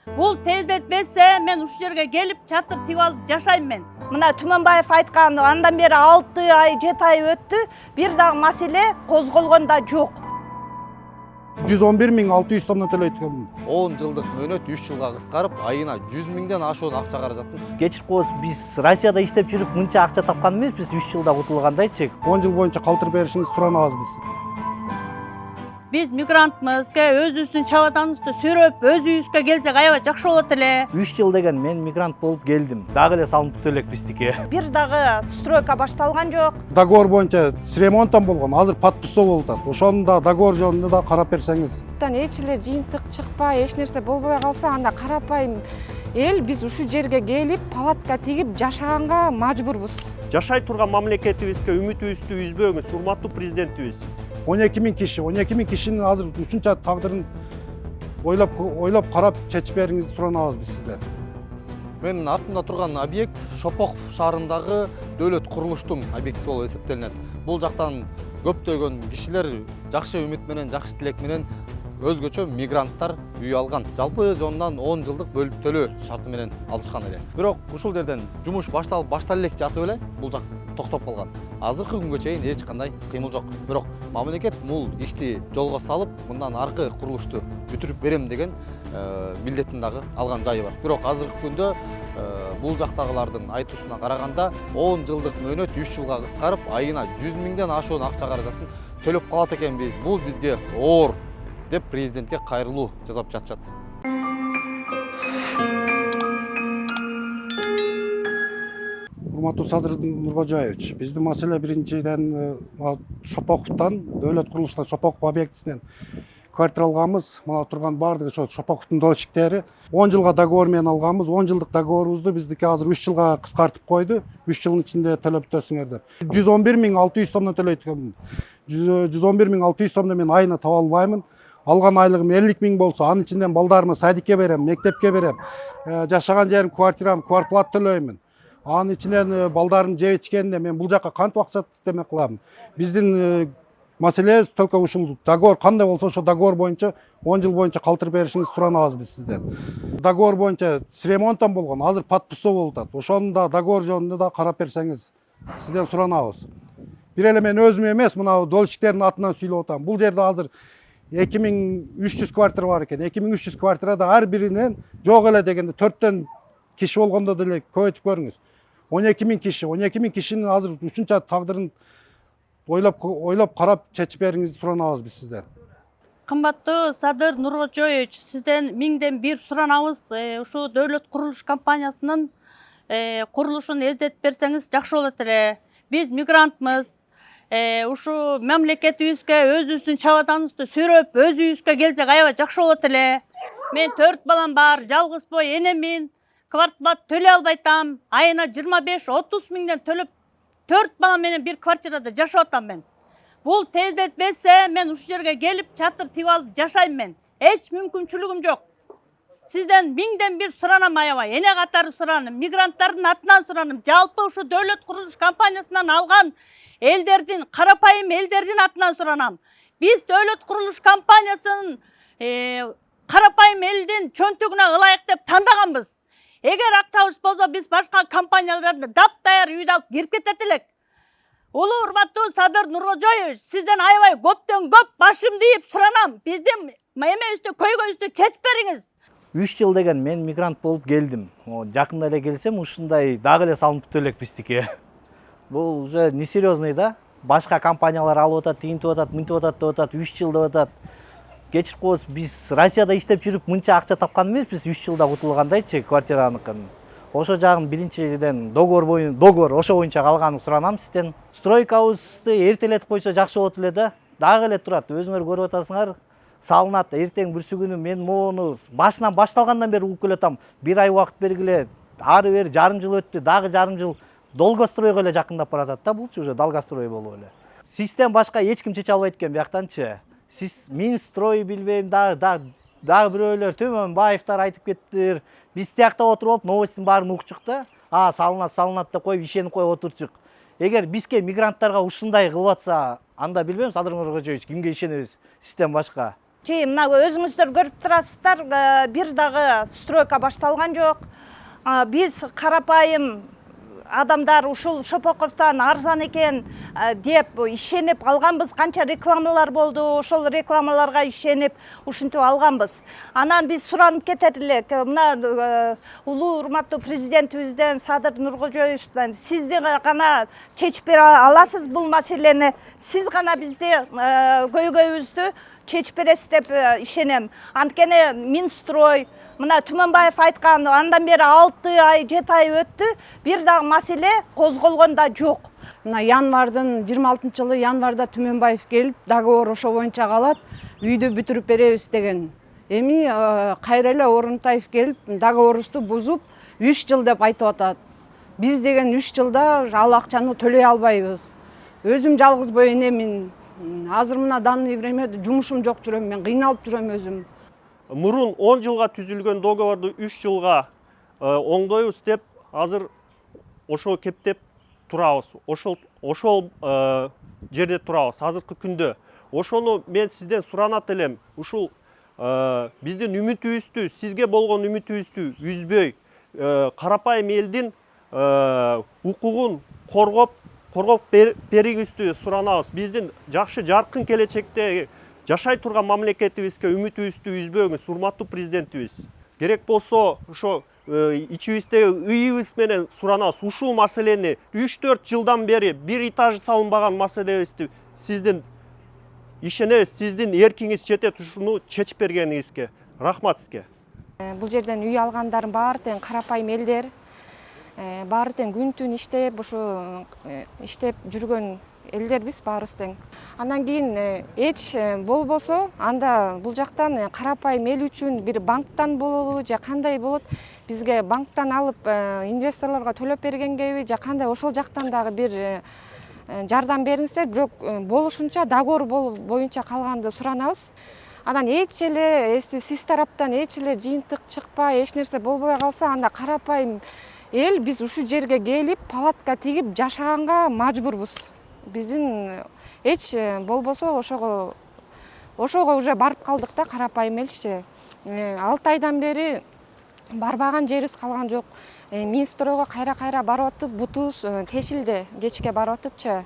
Бул тездетпесе мен ушул жерге келип чатыр тигип алып жашайм мен. Мына Түмөнбаев айткан андан бери 6 ай 7 ай өттү, бир дагы маселе козголгон да жок. 111.600 сомдон төлөйт экен. 10 жылдык мөөнөт 3 жылга кыскарып, айына 100 миңден ашуун акча каражатын. Кечирип коебуз, биз Россияда иштеп жүрүп мынча акча тапкан эмеспиз, 3 жылда утулгандайчы. 10 жыл боюнча калтырып беришиңизди суранабыз биз. Биз мигрантмыз, өзүбүздүн чабатаныбызды сүйрөп, өз үйүбүзгө келсек аябай жакшы болот эле. 3 жыл деген мен мигрант болуп келдим. Дагы эле салынып элек биздики. Бир дагы стройка башталган жок. Договор боюнча с ремонтом болгон, азыр подписоо болуп атат. Ошону да договор жөнүндө да карап берсеңиз. Эч эле жыйынтык чыкпай, эч нерсе болбой калса, анда карапайым эл биз ушул жерге келип, палатка тигип жашаганга мажбурбуз. Жашай турган мамлекетибизге үмүтүбүздү үзбөңүз, урматтуу президентибиз. 12.000 киши, 12.000 кишинин азыр ушунча тагдырын ойлоп карап чечип бериңизди суранабыз биз сизден. Менин артымда турган объект Шопоков шаарындагы дөөлөт курулуштун объектиси болуп эсептелинет. Бул жактан көптөгөн кишилер жакшы үмүт менен, жакшы тилек менен өзгөчө мигранттар үй алган. Жалпы зондан 10 жылдык бөлүп төлөө шарты менен алышкан эле. Бирок ушул жерден жумуш башталып элек жатып эле бул жак токтоп калган. Азыркы күнгө чейин эч кандай кыймыл жок. Бирок мамлекет бул ишти жолго салып, мындан аркы курулушту бүтүрүп берем деген милдетин дагы алган жайы бар. Бирок азыркы күндө бул жактагылардын айтуусуна караганда 10 жылдык мөөнөт 3 жылга кыскарып, айына 100 миңден ашуун акча каражатын төлөп калат экенбиз. Бул бизге оор деп президентке кайрылуу жасап жатышат. Урматтуу Садыр Нуркожоевич, биздин маселе биринчиден Шопоковдон, дөөлөт курулуштан Шопоков объектисинен квартира алганбыз. Мына турган баардыгы ошо Шопоковдун дольщиктери. 10 жылга договор менен алганбыз. 10 жылдык договорубузду биздики азыр 3 жылга кыскартып койду. 3 жылдын ичинде төлөп өтөсүңөр деп. 111.600 сомдон төлөйт экен. 111.600 сомдон мен айына таба албаймын. Алган айлыгым 50.000 болсо, анын ичинен балдарыма садикке берем, мектепке берем. Жашаган жерим, квартирам, квартплата төлөймүн. Анын ичинен балдарым жеп ичкенде мен бул жакка кантип акча теме кылам? Биздин маселебиз только ушул договор кандай болсо ошо договор боюнча 10 жыл боюнча калтырып беришиңизди суранабыз биз сизден. Договор боюнча с ремонтом болгон, азыр подписоо болуп атат. Ошону да договор жөнүндө да карап берсеңиз сизден суранабыз. Бир эле мен өзүм эмес, мына дольщиктердин атынан сүйлөп атам. Бул жерде азыр 2300 квартира бар экен. 2300 квартирада ар биринен жок эле дегенде 4төн киши болгондо деле көбөйтүп көрүңүз. 12.000 кишинин азыр ушунча тагдырын ойлоп карап чечип бериңизди суранабыз биз сизден. Кымбаттуу Садыр Нуркожоевич, сизден миңден бир суранабыз. Ушу дөөлөт курулуш компаниясынын курулушун эздетип берсеңиз жакшы болот эле. Биз мигрантмыз. Ушу мамлекетибизге өзүбүздүн чабатаныбызды сүйрөп, өз үйүбүзгө келсек аябай жакшы болот эле. Мен 4 балам бар, жалгыз бой энемин. Квартплата төлөй албай атам. Айына 25-30 миңден төлөп 4 балам менен бир квартирада жашап атам мен. Бул тездетпесе мен ушул жерге келип чатыр тигип алып жашайм мен. Эч мүмкүнчүлүгүм жок. Сизден миңден бир суранам аябай. Эне катары сураным, мигранттардын атынан сураным. Жалпы ушу дөөлөт курулуш компаниясынан алган элдердин, карапайым элдердин атынан суранам. Биз дөөлөт курулуш компаниясынын карапайым элдин чөнтөгүнө ылайык деп тандаганбыз. Эгер акчабыз болсо биз башка компанияларда таптаяр үйдү алып кирип кетет элек. Улуу урматтуу Садыр Нуркожоевич, сизден аябай көптөн көп башымды ийип суранам. Биздин эмебизди, көйгөйүбүздү чечип бериңиз. 3 жыл деген мен мигрант болуп келдим. Жакында эле келсем, ушундай дагы эле салынып элек биздики. Бул уже несерьезный да. Башка компаниялар алып атат, тигинтип атат, мынтип атат деп атат, 3 жыл деп атат. Кечирип коебуз, биз Россияда иштеп жүрүп мынча акча тапкан эмеспиз, 3 жылда утулгандайчы квартираныкын. Ошо жагын биринчиден договор ошо боюнча калганын суранам сизден. Стройкабызды эртелетип койсо жакшы болот эле да. Дагы эле турат, өзүңөр көрүп атасыңар. Салынат, эртең бүрсү күнү мен мону башынан башталгандан бери угуп келатам. 1 ай убакыт бергиле, ары бери жарым жыл өттү, дагы жарым жыл долгостройго эле жакындап баратат да, булчу уже долгострой болуп эле. Систем башка эч ким чече албайт экен бияктанчы. Сиз Минстрой билбейм, дагы бирөөлөр Түмөнбаевтар айтып кеттир. Биз тиякта отуруп алып новостьтин баарын укчук да. Салынат деп коюп ишенип коюп отурчук. Эгер бизге мигранттарга ушундай кылып атса, анда билбейм, Садыр Нуркожоевич, кимге ишенебиз? Систем башка. же мына өзүңүздөр көрүп турасыздар, бир дагы стройка башталган жок. Биз карапайым адамдар ушул Шопоковдон арзан экен деп ишенип алганбыз. Канча рекламалар болду, ошол рекламаларга ишенип ушинтип алганбыз. Анан биз суранып кетет элек, мына улуу урматтуу президентибизден Садыр Нуркожоевичтен сиз гана чечип бере аласыз бул маселени, сиз гана бизди көйгөйүбүздү чечип бересиз деп ишенем. Анткени Минстрой, мына Түмөнбаев айткан, андан бери 6 ай 7 ай өттү, бир дагы маселе козголгон да жок. Мына январдын 26-жылы январда Түмөнбаев келип, договор ошо боюнча калат, үйдү бүтүрүп беребиз деген. Эми кайра эле Орунтаев келип, договорубузду бузуп, 3 жыл деп айтып атат. Биз деген 3 жылда ал акчаны төлөй албайбыз. Өзүм жалгыз бой энемин. Азыр мына данный время жумушум жок жүрөм, мен кыйналып жүрөм өзүм. Мурун 10 жылга түзүлгөн договорду 3 жылга оңдойбуз деп азыр ошо кептеп турабыз. Ошол жерде турабыз азыркы күндө. Ошону мен сизден суранат элем. Ушул биздин үмүтүбүздү, сизге болгон үмүтүбүздү үзбөй, карапайым элдин укугун коргоп бериңиздү суранабыз. Биздин жакшы жаркын келечекте жашай турган мамлекетибизге үмүтүбүздү үзбөңүз, урматтуу президентибиз. Керек болсо ошо ичибиздеги ыйыбыз менен суранабыз. Ушул маселени 3-4 жылдан бери бир этажы салынбаган маселебизди сиздин ишенебиз, сиздин эркиңиз жетет ушуну чечип бергениңизге. Рахмат сизге. Бул жерден үй алгандардын баары тең карапайым элдер, баары тең күн түн иштеп, ушу иштеп жүргөн элдербиз баарыбыз тең. Андан кийин эч болбосо, анда бул жактан карапайым эл үчүн бир банктан болобу, же кандай болот? Бизге банктан алып инвесторлорго төлөп бергенгеби, же кандай, ошол жактан дагы бир жардам бериңиздер. Бирок болушунча договор боюнча калганды суранабыз. Анан эч эле сиз тараптан эч эле жыйынтык чыкпай, эч нерсе болбой калса, анда карапайым эл биз ушул жерге келип, палатка тигип жашаганга мажбурбуз. Биздин эч болбосо ошого уже барып калдык да, карапайым элчи. 6 айдан бери барбаган жерибиз калган жок. Минстройго кайра барып атып, бутубуз тешилди, кечке барып атыпчы.